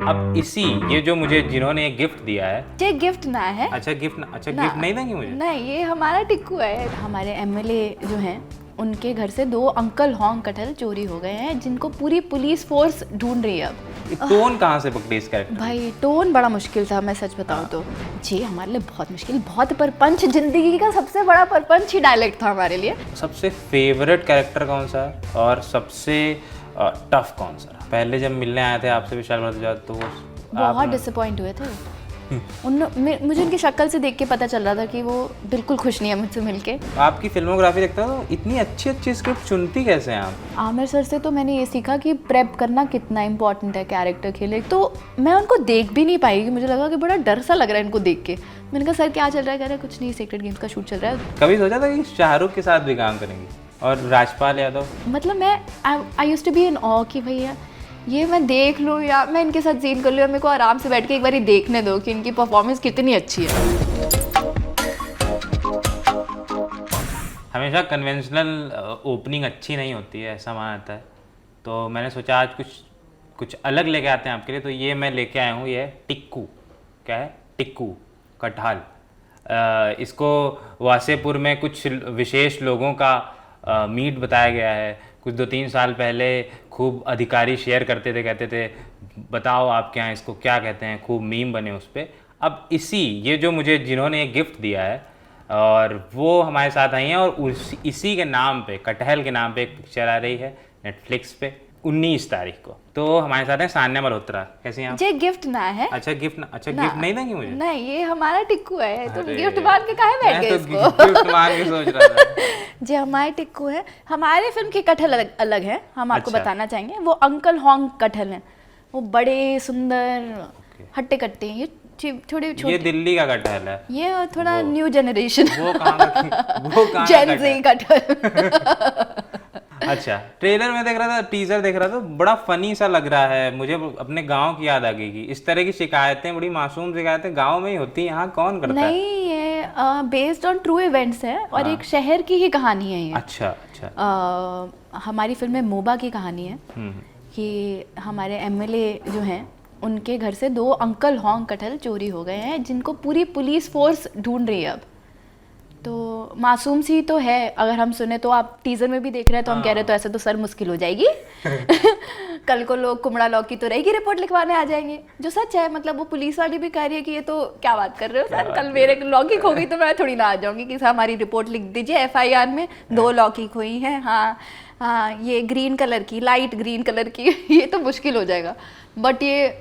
अब ये जो मुझे जिन्होंने एक गिफ्ट दिया है। ये गिफ्ट ना है। अच्छा गिफ्ट नहीं देंगे मुझे? नहीं, ये हमारा टिक्कू है। हमारे एमएलए जो हैं उनके घर से 2 अंकल होंग कटहल चोरी हो गए हैं, जिनको पूरी पुलिस फोर्स ढूंढ रही है अब। टोन कहाँ से पकड़ी इस कैरेक्टर? भाई टोन बड़ा मुश्किल था, मैं सच बताऊं तो जी हमारे लिए बहुत मुश्किल, बहुत परपंच, जिंदगी का सबसे बड़ा परपंच ही डायलेक्ट था हमारे लिए। सबसे फेवरेट कैरेक्टर कौन सा है और सबसे टफ कौन सा? पहले जब मिलने आए थे आपसे विशाल भारद्वाज तो बहुत डिसअपॉइंट हुए थे मुझे उनकी शक्ल से देख के पता चल रहा था कि वो बिल्कुल खुश नहीं है मुझसे मिलके। आपकी फिल्मोग्राफी देखता हूँ तो इतनी अच्छी अच्छी स्क्रिप्ट चुनती कैसे हैं आप? आमिर सर से तो मैंने ये सीखा कि प्रेप करना कितना इंपॉर्टेंट है कैरेक्टर के लिए। तो मैं उनको देख भी नहीं पाई, मुझे लगा कि बड़ा डर सा लग रहा है इनको देख के। मैंने कहा सर क्या चल रहा है? कह रहे कुछ नहीं, सीक्रेट गेम्स का शूट चल रहा है। कभी सोचा था कि शाहरुख के साथ भी काम करेंगी और राजपाल यादव? मतलब मैं I used to be in awe कि भैया ये मैं देख लूँ या मैं इनके साथ सीन कर लूँ, या मेरे को आराम से बैठ के एक बार देखने दो कि इनकी परफॉर्मेंस कितनी अच्छी है। हमेशा कन्वेंशनल ओपनिंग अच्छी नहीं होती है, ऐसा माना जाता है। तो मैंने सोचा आज कुछ अलग लेके आते हैं आपके लिए। तो ये मैं लेके आया हूँ, ये टिक्कू। क्या है? टिक्कू कटहल। इसको वासेपुर में कुछ विशेष लोगों का मीट बताया गया है। कुछ 2-3 साल पहले खूब अधिकारी शेयर करते थे, कहते थे बताओ आपके यहाँ इसको क्या कहते हैं, खूब मीम बने उस पर। अब ये जो मुझे जिन्होंने एक गिफ्ट दिया है और वो हमारे साथ आई हैं और इसी के नाम पे, कटहल के नाम पे एक पिक्चर आ रही है नेटफ्लिक्स पे 19 तारीख को। तो हमारे साथ है सान्या मल्होत्रा। कैसी हैं आप? ये गिफ्ट ना है। अच्छा गिफ्ट नहीं देंगे मुझे? नहीं, ये हमारा टिक्कू है। तुम गिफ्ट मान के काहे बैठ गए इसको? गिफ्ट मान के सोच रहा था। जी हमारे टिक्कू है। हमारे फिल्म के कटहल अलग है, हम आपको अच्छा। बताना चाहेंगे। वो अंकल होंग कटहल हैं, वो बड़े सुंदर हट्टे कट्टे हैं। ये थोड़े छोटे। ये दिल्ली का कटहल है। ये थोड़ा न्यू जनरेशन, वो कहाँ जेन ज़ी कटहल। अच्छा, ट्रेलर में देख रहा था, टीजर देख रहा था, बड़ा फनी सा लग रहा है। मुझे अपने गांव की याद आ गई कि इस तरह की शिकायतें, बड़ी मासूम शिकायतें गांव में ही होती हैं, यहाँ कौन करता है? नहीं, ये बेस्ड ऑन ट्रू इवेंट्स है और एक शहर की ही कहानी है ये। अच्छा। हमारी फिल्म में मोबा की कहानी है कि हमारे एमएलए जो हैं उनके घर से 2 अंकल होंग कटहल चोरी हो गए हैं, जिनको पूरी पुलिस फोर्स ढूंढ रही है अब। तो मासूम सी तो है, अगर हम सुने तो। आप टीजर में भी देख रहे हैं तो हम कह रहे हैं तो ऐसे तो सर मुश्किल हो जाएगी। कल को लोग कुमड़ा लौकी तो रहेगी रिपोर्ट लिखवाने आ जाएंगे, जो सच है। मतलब वो पुलिस वाली भी कह रही है कि ये तो क्या बात कर रहे हो सर, कल मेरे लौकी खो गई तो मैं थोड़ी ना आ जाऊंगी कि हमारी रिपोर्ट लिख दीजिए, एफआईआर में 2 लौकी खोई हैं। हाँ, ये ग्रीन कलर की, लाइट ग्रीन कलर की। ये तो मुश्किल हो जाएगा। बट ये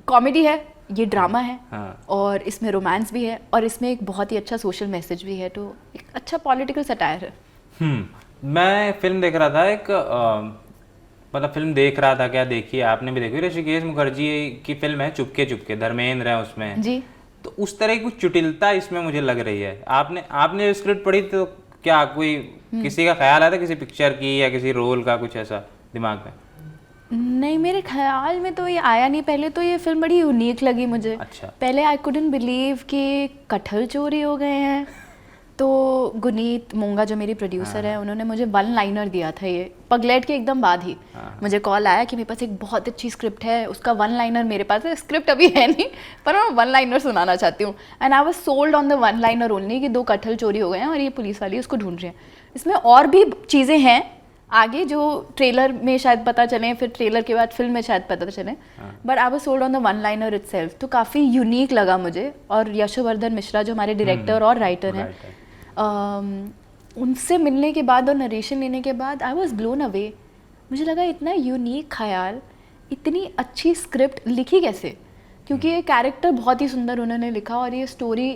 कॉमेडी है, ये ड्रामा है। हाँ। और इसमें रोमांस भी है और इसमें एक बहुत ही अच्छा सोशल मैसेज भी है। तो एक अच्छा पॉलिटिकल सटायर है। मैं फिल्म देख रहा था, मतलब फिल्म देख रहा था, क्या देखी आपने भी देखी, ऋषिकेश मुखर्जी की फिल्म है चुपके चुपके, धर्मेंद्र है उसमें जी। तो उस तरह की कुछ जटिलता इसमें मुझे लग रही है। आपने स्क्रिप्ट पढ़ी तो क्या कोई किसी का ख्याल आया था किसी पिक्चर की या किसी रोल का, कुछ ऐसा दिमाग में? नहीं, मेरे ख्याल में तो ये आया नहीं। पहले तो ये फिल्म बड़ी यूनिक लगी मुझे। अच्छा। पहले आई कुडंट बिलीव कि कटहल चोरी हो गए हैं। तो गुनीत मोंगा जो मेरी प्रोड्यूसर है, उन्होंने मुझे 1 लाइनर दिया था। ये पगलेट के एकदम बाद ही मुझे कॉल आया कि मेरे पास एक बहुत अच्छी स्क्रिप्ट है, उसका 1 लाइनर मेरे पास है। स्क्रिप्ट अभी है नहीं, पर मैं 1 लाइनर सुनाना चाहती हूँ। And I was sold on the 1 liner only कि 2 कटहल चोरी हो गए हैं और ये पुलिस वाली उसको ढूंढ रहे हैं। इसमें और भी चीज़ें हैं आगे जो ट्रेलर में शायद पता चले, फिर ट्रेलर के बाद फिल्म में शायद पता चले। But I was sold on the 1 liner itself. तो काफ़ी यूनिक लगा मुझे। और यशोवर्धन मिश्रा जो हमारे डायरेक्टर और राइटर हैं, उनसे मिलने के बाद और नरेशन लेने के बाद आई वाज ब्लोन अवे। मुझे लगा इतना यूनिक ख्याल, इतनी अच्छी स्क्रिप्ट लिखी कैसे? क्योंकि ये कैरेक्टर बहुत ही सुंदर उन्होंने लिखा और ये स्टोरी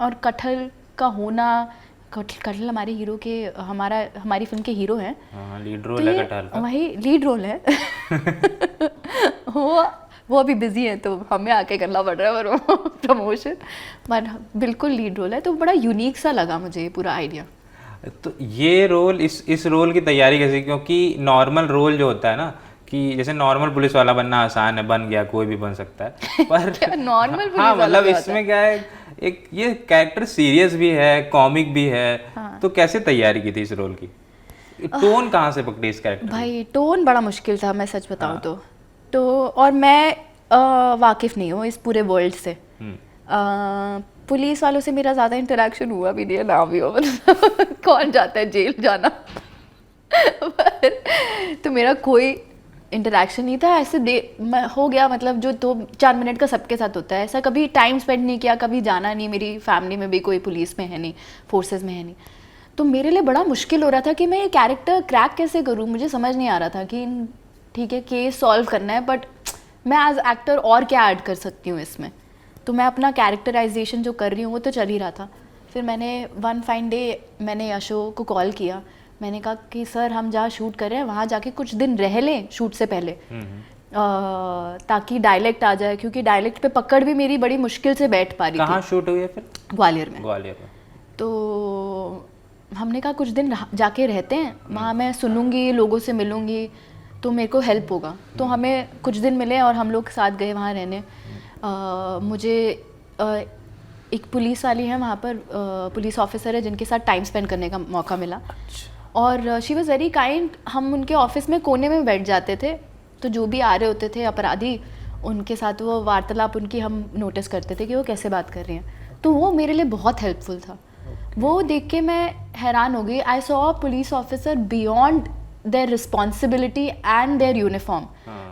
और कटहल का होना। कटहल हमारे हीरो के, हमारी फिल्म के हीरो हैं। लीड रोल है कटहल का। वही लीड रोल है। वो अभी बिजी है तो हमें आके करना पड़ रहा है वो प्रमोशन। बट बिल्कुल लीड रोल है, तो बड़ा यूनिक सा लगा मुझे ये पूरा आइडिया। तो ये रोल, इस रोल की तैयारी कैसे? क्योंकि नॉर्मल रोल जो होता है ना, कि जैसे नॉर्मल पुलिस वाला बनना आसान है, बन गया, कोई भी बन सकता है, पर नॉर्मल पुलिस हाँ, वाला मतलब इसमें क्या है, एक ये कैरेक्टर सीरियस भी है, कॉमिक भी है। तो कैसे तैयारी की थी इस रोल की? टोन कहाँ से पकड़ी इस कैरेक्टर? भाई टोन बड़ा मुश्किल था, मैं सच बताऊं तो तो और मैं वाकिफ़ नहीं हूँ इस पूरे वर्ल्ड से। पुलिस वालों से मेरा ज़्यादा इंटरेक्शन हुआ भी नहीं है, ना भी हो, मतलब कौन जाता है जेल जाना पर तो मेरा कोई इंटरेक्शन नहीं था ऐसे हो गया, मतलब जो 2-4 मिनट का सबके साथ होता है, ऐसा कभी टाइम स्पेंड नहीं किया, कभी जाना नहीं, मेरी फैमिली में भी कोई पुलिस में है नहीं, फोर्सेस में है नहीं, तो मेरे लिए बड़ा मुश्किल हो रहा था कि मैं ये कैरेक्टर क्रैक कैसे करूँ। मुझे समझ नहीं आ रहा था कि ठीक है केस सॉल्व करना है, बट मैं एज एक्टर और क्या ऐड कर सकती हूँ इसमें। तो मैं अपना कैरेक्टराइजेशन जो कर रही हूँ वो तो चल ही रहा था। फिर मैंने वन फाइन डे मैंने यशो को कॉल किया, मैंने कहा कि सर हम जहाँ शूट कर रहे हैं वहाँ जाके कुछ दिन रह लें शूट से पहले, ताकि डायलेक्ट आ जाए, क्योंकि डायलेक्ट पे पकड़ भी मेरी बड़ी मुश्किल से बैठ पा रही थी। कहाँ शूट हुई है फिर? ग्वालियर में। ग्वालियर में। तो हमने कहा कुछ दिन जाके रहते हैं वहाँ, मैं सुनूंगी, लोगों से मिलूंगी, तो मेरे को हेल्प होगा। तो हमें कुछ दिन मिले और हम लोग साथ गए वहाँ रहने। मुझे एक पुलिस वाली है वहाँ पर, पुलिस ऑफिसर है जिनके साथ टाइम स्पेंड करने का मौका मिला। और शी वॉज़ वेरी काइंड। हम उनके ऑफिस में कोने में बैठ जाते थे, तो जो भी आ रहे होते थे अपराधी, उनके साथ वो वार्तालाप उनकी हम नोटिस करते थे कि वो कैसे बात कर रही हैं। तो वो मेरे लिए बहुत हेल्पफुल था। वो देख के मैं हैरान हो गई। I saw a police officer beyond their responsibility and their uniform,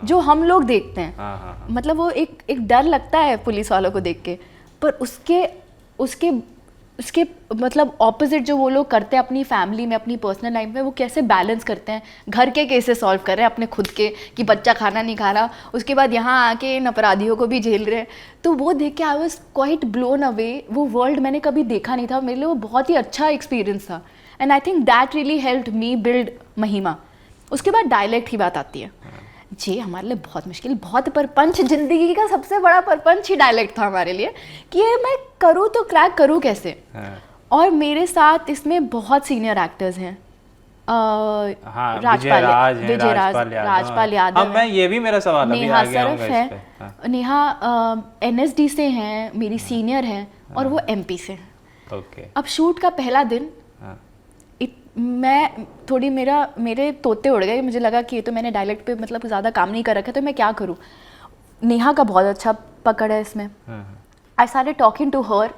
जो हम लोग देखते हैं। मतलब वो एक डर लगता है पुलिस वालों को देख के, पर उसके मतलब ऑपोजिट जो वो लोग करते हैं अपनी फैमिली में, अपनी पर्सनल लाइफ में, वो कैसे बैलेंस करते हैं। घर के केसेस सॉल्व कर रहे हैं अपने खुद के, कि बच्चा खाना नहीं खा रहा, उसके बाद यहाँ आके इन अपराधियों को भी झेल रहे हैं। तो वो देख के I was quite blown away. वो वर्ल्ड मैंने कभी देखा नहीं था, मेरे लिए वो बहुत ही अच्छा एक्सपीरियंस था। And I think that really helped me build महिमा। उसके बाद डायलेक्ट की बात आती है जी, हमारे लिए बहुत मुश्किल, बहुत परपंच, जिंदगी का सबसे बड़ा परपंच ही डायलेक्ट था हमारे लिए कि ये मैं करूँ तो क्रैक करूँ कैसे। और मेरे साथ इसमें बहुत सीनियर एक्टर्स हैं। राजपाल यादव, मैं ये भी मेरा सवाल अभी नेहा आ गया सरफ है, नेहा NSD से हैं, मेरी सीनियर हैं, और वो MP से हैं। अब शूट का पहला दिन मैं थोड़ी मेरे तोते उड़ गए। मुझे लगा कि ये तो मैंने डायलेक्ट पे मतलब ज़्यादा काम नहीं कर रखा, तो मैं क्या करूँ। नेहा का बहुत अच्छा पकड़ है इसमें। I started talking to her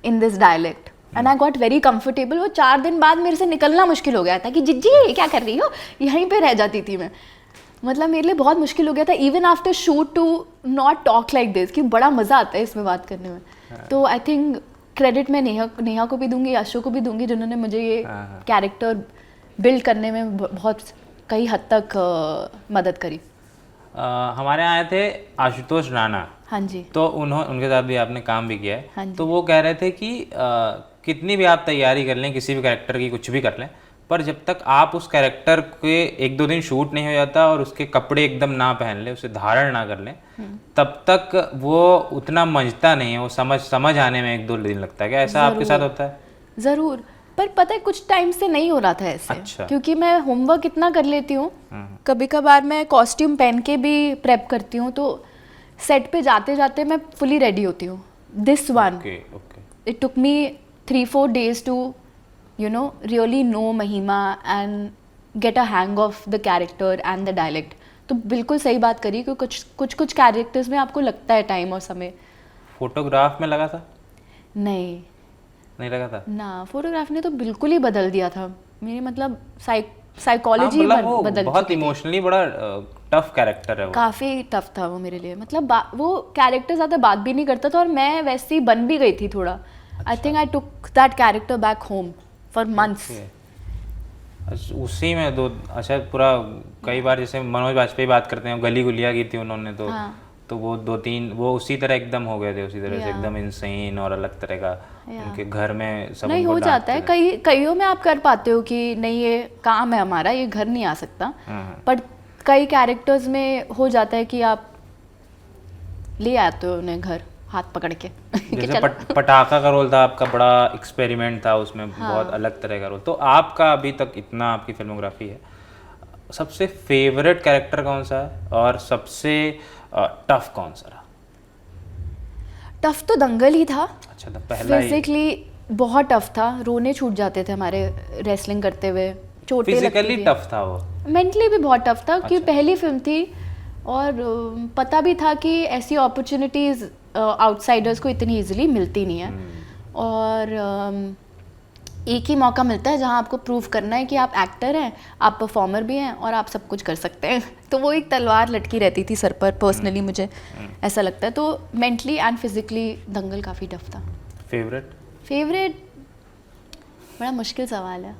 in this dialect and I got very comfortable. वो 4 दिन बाद मेरे से निकलना मुश्किल हो गया था कि जिज्जी क्या कर रही हो, यहीं पे रह जाती थी मैं। मतलब मेरे लिए बहुत मुश्किल हो गया था even after shoot to not talk like this, कि बड़ा मज़ा आता है इसमें बात करने में। तो आई थिंक क्रेडिट मैं नेहा को भी दूंगी, यशो को भी दूंगी, जिन्होंने मुझे ये कैरेक्टर बिल्ड करने में बहुत कई हद तक मदद करी। हमारे यहाँ आए थे आशुतोष राणा। हाँ जी। तो उनके साथ भी आपने काम भी किया है। हाँ जी। तो वो कह रहे थे कि कितनी भी आप तैयारी कर लें, किसी भी कैरेक्टर की कुछ भी कर लें, पर जब तक आप उस कैरेक्टर के 1-2 दिन शूट नहीं हो जाता और उसके कपड़े एकदम ना पहन ले, उसे धारण ना कर लें, तब तक वो उतना मंझता नहीं है, वो समझ आने में 1-2 दिन लगता है। क्या ऐसा आपके साथ होता है? ज़रूर, पर पता है कुछ टाइम से नहीं हो रहा था ऐसे। अच्छा। क्योंकि मैं होमवर्क इतना कर लेती हूँ, कभी कभार मैं कॉस्ट्यूम पहन के भी प्रेप करती हूँ, तो सेट पे जाते जाते मैं फुली रेडी होती हूँ। This one it took me 3-4 days to really know महिमा and get a hang of the character and the dialect। तो बिल्कुल सही बात करी कि कुछ कैरेक्टर्स में आपको लगता है टाइम और समय। फोटोग्राफ में लगा था? नहीं लगा था ना, फोटोग्राफ ने तो बिल्कुल ही बदल दिया था मेरी, मतलब साइकोलॉजी बदल चुकी थी। बहुत इमोशनली बड़ा टफ कैरेक्टर है वो। काफ़ी टफ था वो मेरे लिए, मतलब वो कैरेक्टर ज़्यादा बात भी नहीं करता था और मैं वैसी बन भी गई थी थोड़ा। I think I took that character back home for months. उसी में अच्छा पूरा कई बार जैसे मनोज बाजपेयी बात करते हैं, गली गुलिया की थी उन्होंने तो वो 2-3 वो उसी तरह एकदम हो गए थे, उसी तरह से एकदम इनसेन और अलग तरह का। उनके घर में सब नहीं हो जाता है, कईयों में आप कर पाते हो कि नहीं ये काम है हमारा, ये घर नहीं आ सकता, पर कई कैरेक्टर्स में हो जाता है कि आप ले आते हो उन्हें घर हाथ पकड़ के। जैसे पटाखा का रोल था आपका, बड़ा एक्सपेरिमेंट था उसमें। बहुत अलग तरह का रोल। तो आपका अभी तक इतना आपकी फिल्मोग्राफी है, सबसे फेवरेट कैरेक्टर कौन सा है और सबसे टफ कौन सा रहा? टफ तो दंगल ही था। अच्छा, तो पहला फिजिकली बहुत टफ था, रोने छूट जाते थे हमारे रेसलिंग करते हुए, चोटें लगती थी। फिजिकली टफ था वो? मेंटली भी बहुत टफ था। क्योंकि पहली फिल्म थी, और पता भी था कि ऐसी अपॉर्चुनिटीज़ आउटसाइडर्स को इतनी इजीली मिलती नहीं है। और एक ही मौका मिलता है जहां आपको प्रूव करना है कि आप एक्टर हैं, आप परफॉर्मर भी हैं और आप सब कुछ कर सकते हैं। तो वो एक तलवार लटकी रहती थी सर पर, पर्सनली मुझे ऐसा लगता है। तो मेंटली एंड फिजिकली दंगल काफ़ी टफ था। फेवरेट बड़ा मुश्किल सवाल है।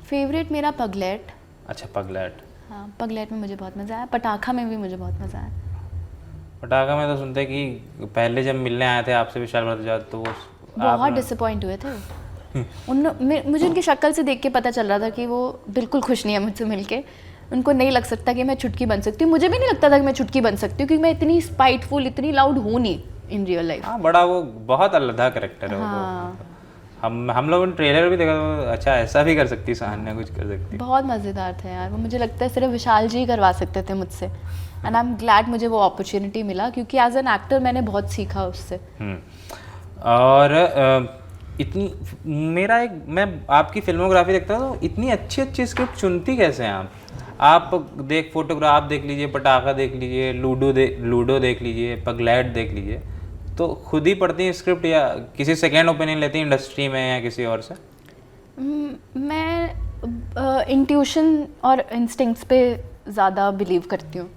फेवरेट मेरा पगलेट। अच्छा, पगलेट। हाँ, पगलेट में मुझे बहुत मज़ा आया। पटाखा में भी मुझे बहुत मज़ा आया। पटाखा में तो सुनते कि पहले जब मिलने आए थे आपसे विशाल भारद्वाज तो वो बहुत डिसअपॉइंट हुए थे मुझे उनकी शक्ल से देख के पता चल रहा था कि वो बिल्कुल खुश नहीं है मुझसे मिलके। उनको नहीं लग सकता कि मैं चुटकी बन सकती हूँ। मुझे भी नहीं लगता था कि मैं चुटकी बन सकती हूँ, क्योंकि मैं इतनी स्पाइटफुल, इतनी लाउड हूँ नहीं इन रियल लाइफ। हाँ, बड़ा वो बहुत अलग कैरेक्टर है वो। हाँ, हम लोगों ने ट्रेलर भी देखा तो अच्छा ऐसा भी कर सकती, सान्या कुछ कर सकती। बहुत मज़ेदार थे यार वो। मुझे लगता है सिर्फ विशाल जी ही करवा सकते थे मुझसे। एंड आई एम ग्लैड मुझे वो अपॉर्चुनिटी मिला, क्योंकि एज एन एक्टर मैंने बहुत सीखा उससे। और इतनी मैं आपकी फिल्मोग्राफी देखता हूँ तो इतनी अच्छी अच्छी स्क्रिप्ट चुनती कैसे हैं आप फोटोग्राफ देख लीजिए, पटाखा देख लीजिए, लूडो देख लीजिए, पगलैट देख लीजिए, तो खुद ही पढ़ती हैं स्क्रिप्ट या किसी सेकेंड ओपिनियन लेती हैं इंडस्ट्री में या किसी और से? मैं इंट्यूशन और इंस्टिंक्ट्स पे ज़्यादा बिलीव करती हूँ।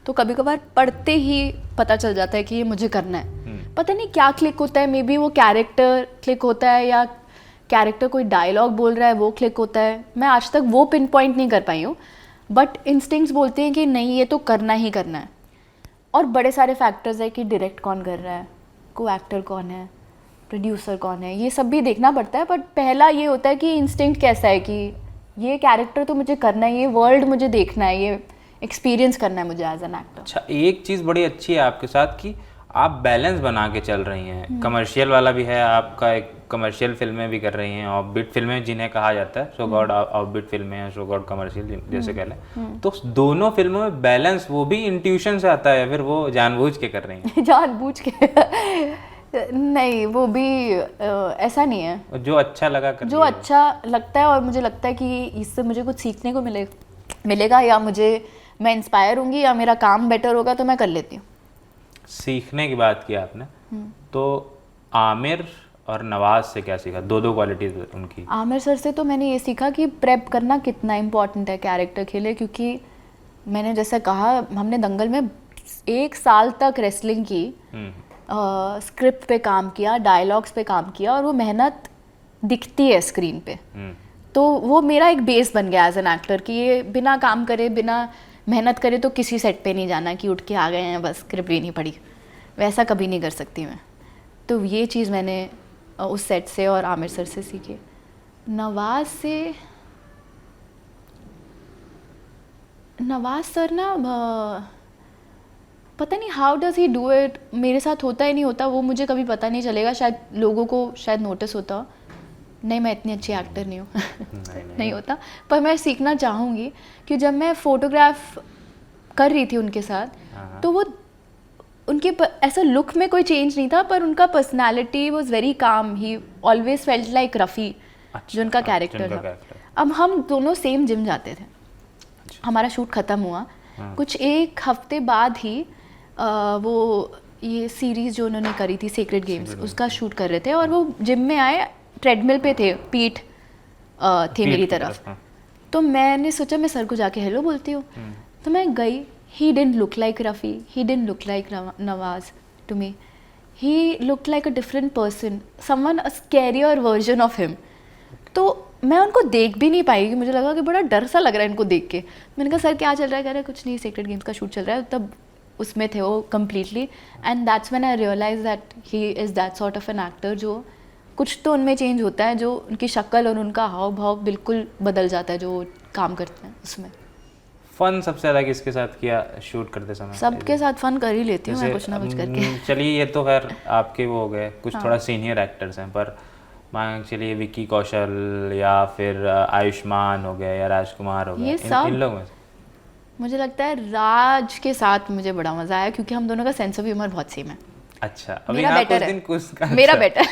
तो कभी कभार पढ़ते ही पता चल जाता है कि ये मुझे करना है। पता नहीं क्या क्लिक होता है, मे बी वो कैरेक्टर क्लिक होता है या कैरेक्टर कोई डायलॉग बोल रहा है वो क्लिक होता है। मैं आज तक वो पिन पॉइंट नहीं कर पाई हूँ, बट इंस्टिंक्ट्स बोलते हैं कि नहीं, ये तो करना ही करना है। और बड़े सारे फैक्टर्स है कि डायरेक्ट कौन कर रहा है, को एक्टर कौन है, प्रोड्यूसर कौन है, ये सब भी देखना पड़ता है। बट पहला ये होता है कि इंस्टिंक्ट कैसा है कि ये कैरेक्टर तो मुझे करना है, ये वर्ल्ड मुझे देखना है, ये एक्सपीरियंस करना है मुझे एज एन एक्टर। अच्छा, एक चीज़ बड़ी अच्छी है आपके साथ कि आप बैलेंस बना के चल रही हैं। कमर्शियल वाला भी है आपका, एक कमर्शियल फिल्में भी कर रही हैं, ऑफबीट फिल्में जिन्हें कहा जाता है, सो गॉड ऑफबीट फिल्में हैं, सो गॉड कमर्शियल जैसे कह लें। तो दोनों फिल्मों में बैलेंस वो भी इंट्यूशन से आता है, फिर वो जानबूझ के कर रही हैं? जानबूझ के नहीं, वो भी ऐसा नहीं है। जो अच्छा लगा कर जो अच्छा लगता है और मुझे लगता है कि इससे मुझे कुछ सीखने को मिलेगा या मैं इंस्पायर होंगी या मेरा काम बेटर होगा, तो मैं कर लेती हूँ। सीखने की बात की आपने, तो आमिर और नवाज से क्या सीखा? दो क्वालिटीज उनकी। आमिर सर से तो मैंने ये सीखा कि प्रेप करना कितना इम्पोर्टेंट है कैरेक्टर के लिए, क्योंकि मैंने जैसे कहा, हमने दंगल में 1 साल तक रेसलिंग की, स्क्रिप्ट पे काम किया, डायलॉग्स पे काम किया, और वो मेहनत दिखती है स्क्रीन पे। तो वो मेरा एक बेस बन गया एज एन एक्टर कि ये बिना काम करे, बिना मेहनत करे तो किसी सेट पे नहीं जाना कि उठ के आ गए हैं बस स्क्रिप्ट भी नहीं पढ़ी, वैसा कभी नहीं कर सकती मैं। तो ये चीज़ मैंने उस सेट से और आमिर सर से सीखी। नवाज सर ना, पता नहीं how does he do it. मेरे साथ होता ही नहीं होता वो, मुझे कभी पता नहीं चलेगा। शायद लोगों को शायद नोटिस होता हो, नहीं मैं इतनी अच्छी एक्टर नहीं हूँ नहीं होता, पर मैं सीखना चाहूँगी। कि जब मैं फोटोग्राफ कर रही थी उनके साथ, तो वो उनके ऐसा लुक में कोई चेंज नहीं था, पर उनका personality was very calm. He always felt like Rafi, जो उनका कैरेक्टर था। अब हम दोनों सेम जिम जाते थे। हमारा शूट ख़त्म हुआ, कुछ 1 हफ्ते बाद ही वो ये सीरीज़ जो उन्होंने करी थी सेक्रेड गेम्स, उसका शूट कर रहे थे, और वो जिम में आए, ट्रेडमिल पे थे, पीठ थे मेरी तरफ। तो मैंने सोचा मैं सर को जाके हेलो बोलती हूँ, तो मैं गई। He didn't look like Rafi, he didn't look like Nawaz to me, he look like a different person, someone a scarier version of him. तो मैं उनको देख भी नहीं पाई, मुझे लगा कि बड़ा डर सा लग रहा है इनको देख के। मैंने कहा सर क्या चल रहा है? कह रहे कुछ नहीं, सेक्रेड गेम्स का शूट चल रहा है। तब उसमें थे वो completely, and that's when I realise that he is that sort of an actor, जो कुछ तो उनमें चेंज होता है, जो उनकी शक्ल और उनका हाव भाव बिल्कुल बदल जाता है जो काम करते हैं उसमें। फन सबसे ज़्यादा किसके साथ किया शूट करते समय? सबके साथ फन कर ही लेती हूँ मैं, कुछ ना कुछ करके। चलिए, ये तो खैर आपके वो हो गए, कुछ थोड़ा सीनियर एक्टर्स हैं, पर मान चलिए विक्की कौशल या फिर आयुष्मान हो गए या राजकुमार हो गए, इन लोगों में मुझे लगता है राज के साथ मुझे बड़ा मज़ा आया, क्योंकि हम दोनों का सेंस ऑफ ह्यूमर बहुत सेम है। अच्छा, अभी हाँ कुछ दिन कुछ मेरा बेटर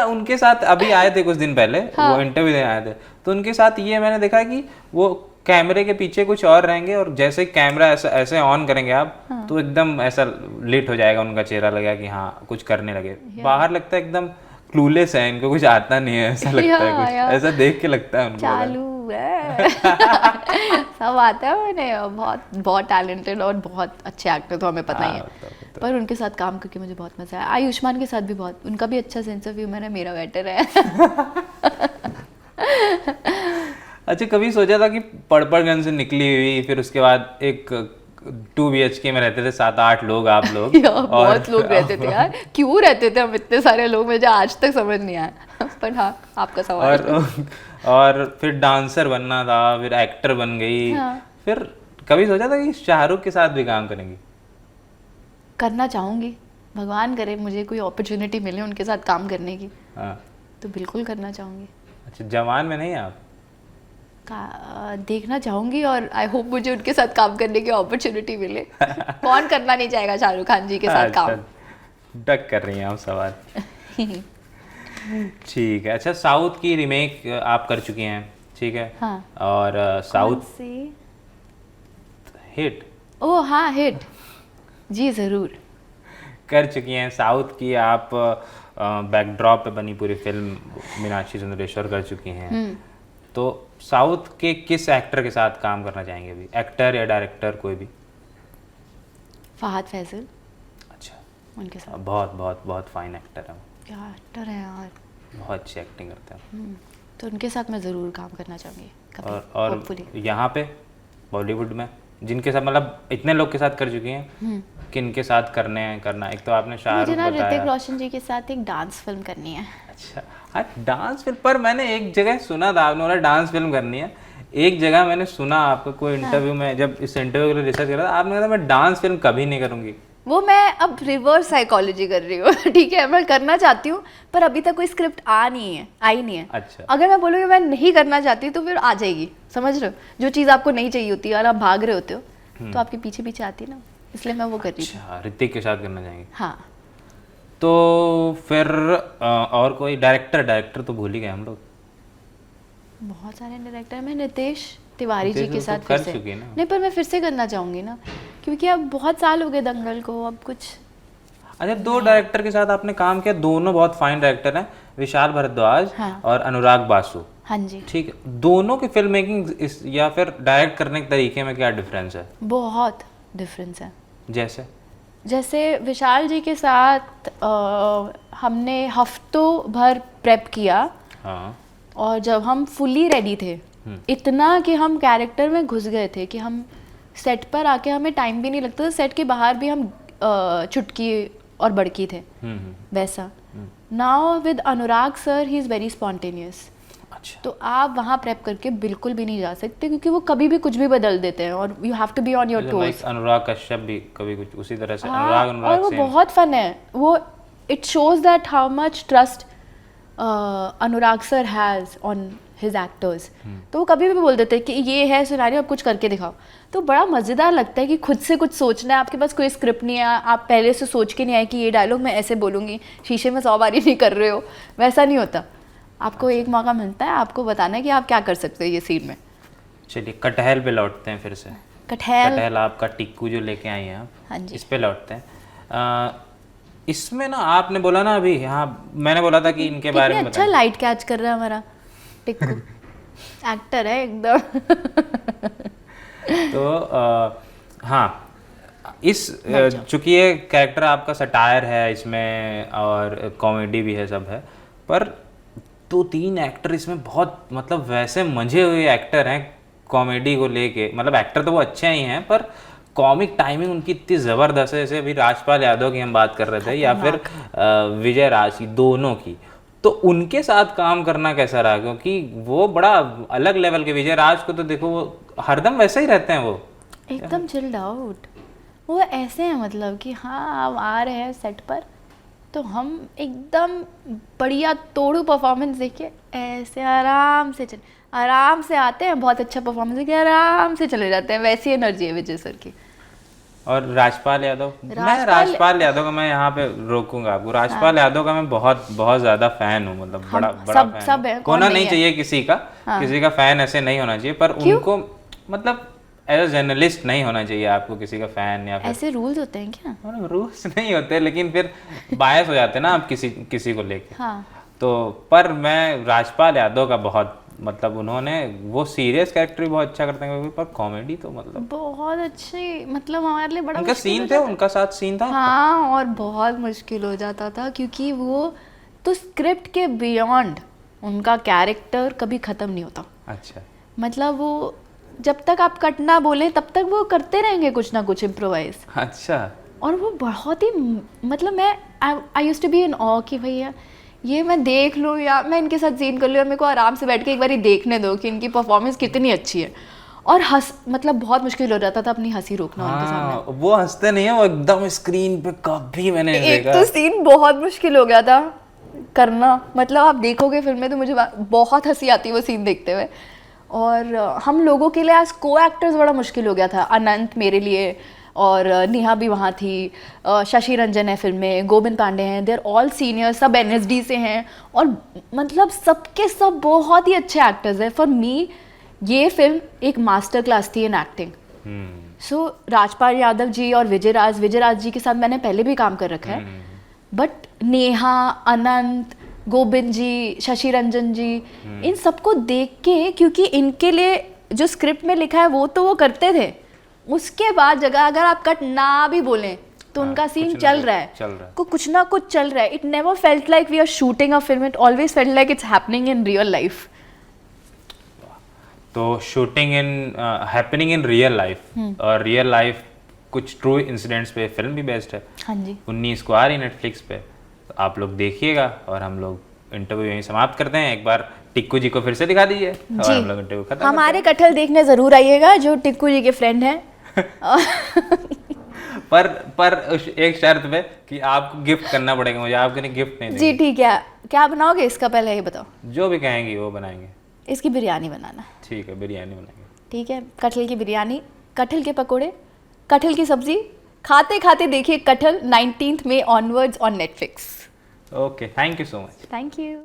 उनके साथ अभी आए थे कुछ दिन पहले, वो इंटरव्यू देने आए थे, तो उनके साथ ये मैंने देखा कि वो कैमरे के पीछे कुछ और रहेंगे और जैसे कैमरा ऐसा ऐसे ऑन करेंगे आप तो एकदम ऐसा लेट हो जाएगा, उनका चेहरा लगेगा कि हाँ कुछ करने लगे। बाहर लगता है एकदम क्लूलेस है, इनको कुछ आता नहीं है, ऐसा लगता है कुछ ऐसा देख के लगता है उनको चालू है सब आता है उन्हें, बहुत बहुत टैलेंटेड और बहुत अच्छे एक्टर तो हमें पता ही है। पर उनके साथ काम करके मुझे बहुत मजा आया। आयुष्मान के साथ भी बहुत, उनका भी अच्छा सेंस ऑफ ह्यूमर है, मेरा बेटर है अच्छा, कभी सोचा था कि पड़पड़गंज से निकली हुई, फिर उसके बाद एक 2 BHK में रहते थे 7-8 लोग आप लोग बहुत लोग रहते थे यार, क्यों रहते थे हम इतने सारे लोग, मुझे आज तक समझ नहीं आया पर हाँ आपका सवाल। और फिर डांसर बनना था, फिर एक्टर बन गई। फिर कभी सोचा था कि शाहरुख के साथ भी काम करेंगी? करना चाहूँगी, भगवान करे मुझे कोई अपॉर्चुनिटी मिले उनके साथ काम करने की। हाँ तो बिल्कुल करना चाहूँगी। अच्छा, जवान में नहीं आप? देखना चाहूँगी और आई होप मुझे उनके साथ काम करने की अपॉर्चुनिटी मिले कौन करना नहीं चाहेगा शाहरुख खान जी के साथ काम। डक कर रही हैं आप सवाल ठीक है। अच्छा, साउथ की रीमेक आप कर चुकी हैं, ठीक है। हाँ। और साउथ से हिट, ओह हाँ हिट जी ज़रूर कर चुकी हैं। साउथ की आप बैकड्रॉप पे बनी पूरी फिल्म मीनाक्षी चंद्रेश्वर कर चुकी हैं। तो साउथ के किस एक्टर के साथ काम करना चाहेंगे अभी, एक्टर या डायरेक्टर कोई भी? फहद फैजल। अच्छा, उनके साथ बहुत बहुत बहुत फाइन एक्टर है, क्या एक्टर है यार, बहुत अच्छी एक्टिंग करते हैं। तो उनके साथ मैं ज़रूर काम करना चाहूँगी कभी। और यहाँ पे बॉलीवुड में जिनके साथ मतलब इतने लोग के साथ कर चुकी हैं, किन के साथ करना? एक तो आपने शाहरुख मुझे ना बताया, ऋतिक रोशन जी के साथ एक डांस फिल्म करनी है। अच्छा हाँ, डांस फिल्म पर मैंने एक जगह सुना था आपने बोला डांस फिल्म करनी है। एक जगह मैंने सुना आपका कोई इंटरव्यू में, जब इस इंटरव्यू के लिए रिसर्च कर रहा था, आपने कहा मैं डांस फिल्म कभी नहीं करूँगी। वो मैं अब रिवर्स साइकोलॉजी कर रही हूँ ठीक है, मैं करना चाहती हूँ पर अभी तक कोई स्क्रिप्ट आई नहीं है। अच्छा, अगर मैं बोलूँगी मैं नहीं करना चाहती तो फिर आ जाएगी, समझ रहे हो? जो चीज़ आपको नहीं चाहिए होती है और आप भाग रहे होते हो तो आपके पीछे पीछे आती है ना, इसलिए मैं वो कर रही हूँ। अच्छा, ऋतिक के साथ करना चाहेंगे? हाँ। तो फिर और कोई डायरेक्टर तो भूल ही गए हम लोग। बहुत सारे डायरेक्टर, मैं नितेश तिवारी जी के साथ कर फिर से चुकी है ना? नहीं, पर मैं फिर से करना चाहूँगी ना, क्योंकि अब बहुत साल हो गए दंगल को, अब कुछ। अच्छा, 2 डायरेक्टर के साथ आपने काम किया, दोनों बहुत फाइन डायरेक्टर हैं, विशाल भारद्वाज हाँ। और अनुराग बासु। हाँ जी। ठीक है, दोनों की फिल्म मेकिंग या फिर डायरेक्ट करने के तरीके में क्या डिफरेंस है? बहुत डिफरेंस है। जैसे विशाल जी के साथ हमने हफ्तों भर प्रेप किया। हाँ। और जब हम फुली रेडी थे, इतना कि हम कैरेक्टर में घुस गए थे कि हम सेट पर आके हमें टाइम भी नहीं लगता था, सेट के बाहर भी हम चुटकी और बड़की थे वैसा। Now with Anurag sir he is very spontaneous. अच्छा। तो आप वहाँ प्रेप करके बिल्कुल भी नहीं जा सकते, क्योंकि वो कभी भी कुछ भी बदल देते हैं और you have to be on your toes. Anurag Kashyap भी कभी कुछ उसी तरह से। हाँ, और वो बहुत फन है वो। It shows that how much trust Anurag sir has on his actors. तो वो कभी भी बोल देते हैं कि ये है सिनेरियो, आप कुछ करके दिखाओ। तो बड़ा मज़ेदार लगता है कि खुद से कुछ सोचना है, आपके पास कोई स्क्रिप्ट नहीं है, आप पहले से सोच के नहीं आए कि ये डायलॉग मैं ऐसे बोलूँगी, शीशे में 100 बारी नहीं कर रहे हो, वैसा नहीं होता। आपको एक मौका मिलता है, आपको बताना है कि आप क्या कर सकते हो ये सीन में। चलिए, कटहल पे लौटते हैं फिर से। कटहल आपका टिक्कू जो लेके आई हैं आप, हाँ जी। इस पे लौटते हैं। इसमें ना आपने बोला ना अभी, हाँ मैंने बोला था कि इनके बारे में अच्छा लाइट कैच कर रहा है हमारा टिक्कू एक्टर है एकदम तो हाँ, इस चूंकि ये कैरेक्टर आपका सटायर है इसमें और कॉमेडी भी है, सब है, पर 2-3 एक्टर इसमें बहुत मतलब वैसे मंझे हुए एक्टर हैं कॉमेडी को लेके। मतलब एक्टर तो वो अच्छे ही हैं, पर कॉमिक टाइमिंग उनकी इतनी ज़बरदस्त है। जैसे अभी राजपाल यादव की हम बात कर रहे थे, या फिर विजय राज की, दोनों की। तो उनके साथ काम करना कैसा रहा? क्योंकि वो बड़ा अलग लेवल के, विजय राज को तो देखो वो हरदम वैसे ही रहते हैं, वो एकदम चिल्ड आउट। वो ऐसे हैं मतलब कि हाँ हम आ रहे हैं सेट पर तो हम एकदम बढ़िया तोड़ू परफॉर्मेंस देके ऐसे आराम से आते हैं, बहुत अच्छा परफॉर्मेंस देके आराम से चले जाते हैं। वैसी एनर्जी है विजय सर की। और राजपाल यादव का मैं यहाँ पे रोकूंगा आपको। राजपाल यादव का मैं बहुत बहुत ज्यादा फैन हूँ, मतलब बड़ा फैन। सब है, होना नहीं चाहिए किसी का, किसी का फैन ऐसे नहीं होना चाहिए, पर मतलब एज अ जर्नलिस्ट नहीं होना चाहिए आपको किसी का फैन या फिर ऐसे रूल्स होते हैं क्या? रूल्स नहीं होते, लेकिन फिर बायस हो जाते हैं ना आप किसी को लेके। हाँ तो पर मैं राजपाल यादव का बहुत मतलब उन्होंने वो सीरियस कैरेक्टर भी बहुत अच्छा करते हैं, पर कॉमेडी तो मतलब बहुत अच्छी, मतलब हमारे लिए बड़ा उनका मुश्किल सीन हो थे, जाता उनका साथ सीन था। हाँ, और बहुत मुश्किल हो जाता था क्योंकि वो तो स्क्रिप्ट के बियॉन्ड उनका कैरेक्टर कभी ख़त्म नहीं होता। अच्छा। मतलब वो जब तक आप कट ना बोले तब तक वो करते रहेंगे कुछ ना कुछ इम्प्रोवाइज। अच्छा। और वो बहुत ही मतलब मैं I used to be in awe कि भैया ये मैं देख लूँ या मैं इनके साथ सीन कर लूँ या मेरे को आराम से बैठ के एक बार देखने दो कि इनकी परफॉर्मेंस कितनी अच्छी है। और मतलब बहुत मुश्किल हो जाता था अपनी हंसी रोकना उनके सामने। वो हंसते नहीं है, वो एकदम स्क्रीन पे कभी मैंने नहीं एक देखा। तो सीन बहुत मुश्किल हो गया था करना, मतलब आप देखोगे फिल्म में तो मुझे बहुत हंसी आती है वो सीन देखते हुए। और हम लोगों के लिए आज को एक्टर्स बड़ा मुश्किल हो गया था। अनंत मेरे लिए, और नेहा भी वहाँ थी, शशि रंजन है फिल्म में, गोविंद पांडे हैं, देर ऑल सीनियर, सब NSD से हैं और मतलब सबके सब बहुत ही अच्छे एक्टर्स हैं। फॉर मी ये फिल्म एक मास्टर क्लास थी इन एक्टिंग। सो राजपाल यादव जी और विजय राज जी के साथ मैंने पहले भी काम कर रखा है, बट नेहा, अनंत, गोविंद जी, शशि रंजन जी, इन सबको देख के, क्योंकि इनके लिए जो स्क्रिप्ट में लिखा है वो तो वो करते थे, उसके बाद जगह अगर आप कट ना भी बोलें तो उनका सीन चल रहा है, कुछ ना कुछ चल रहा है। It never felt like we are shooting a film, it always felt like it's happening in real life. तो shooting in happening in real life, और रियल लाइफ कुछ ट्रू इंसिडेंट्स पे फिल्म भी बेस्ड है। हाँ जी, 19 को आ रही नेटफ्लिक्स पे, तो आप लोग देखिएगा। और हम लोग इंटरव्यू यहीं समाप्त करते हैं। एक बार टिक्कू जी को फिर से दिखा दीजिए और हम लोग इंटरव्यू खत्म। हमारे कटहल देखने जरूर आइएगा जो टिक्कू जी के फ्रेंड हैं। पर एक शर्त पे कि आपको गिफ्ट करना पड़ेगा मुझे, आपके लिए गिफ्ट नहीं जी ठीक है, क्या बनाओगे इसका पहले ये बताओ। जो भी कहेंगी वो बनाएंगे। इसकी बिरयानी बनाना। ठीक है, बिरयानी बनाएंगे। ठीक है, कटहल की बिरयानी, कटहल के पकोड़े, कटहल की सब्जी, खाते खाते देखिए Kathal 19 May onwards on Netflix. Okay, thank you so much. Thank you.